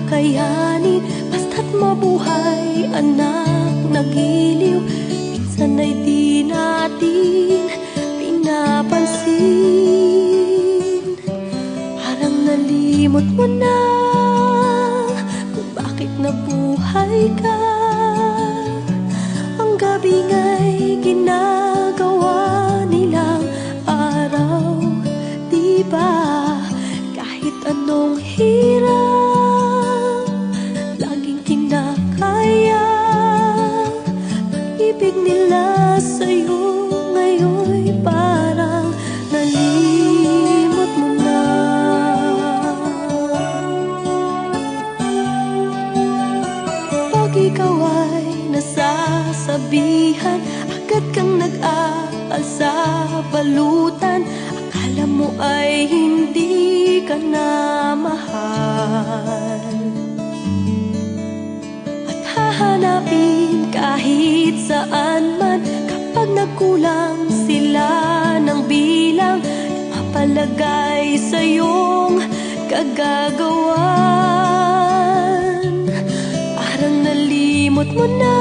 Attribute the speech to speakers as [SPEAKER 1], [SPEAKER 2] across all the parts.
[SPEAKER 1] kakayanin. Basta't mabuhay, anak na giliw, minsan ay di natin pinapansin. Parang nalimot mo na kung bakit nabuhay ka. Ang gabi nga'y ginagawa nilang araw, di ba? Kahit anong hirap, laging kinakaya. Pag-ibig nila sa'yo ngayon'y parang nalimot mo na. Pag ikaw ay nasasabihan, agad kang nag-aal sa balutan. Akala mo ay hindi ka na mahal, at hahanapin kahit saan man. Kapag nagkulang sila ng bilang, mapalagay sa iyong kagagawan. Parang nalimot mo na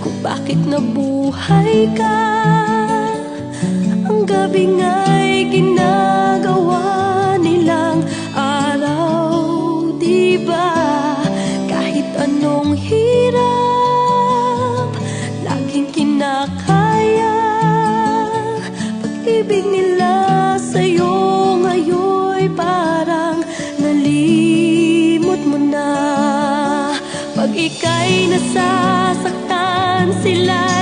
[SPEAKER 1] kung bakit nabuhay ka. Ang gabi nga'y ginagawa nilang araw, di ba? Kahit anong hirap, laging kinakaya. Pag-ibig nila sa'yo ngayon'y parang nalimot mo na. Pag ika'y nasasaktan, sila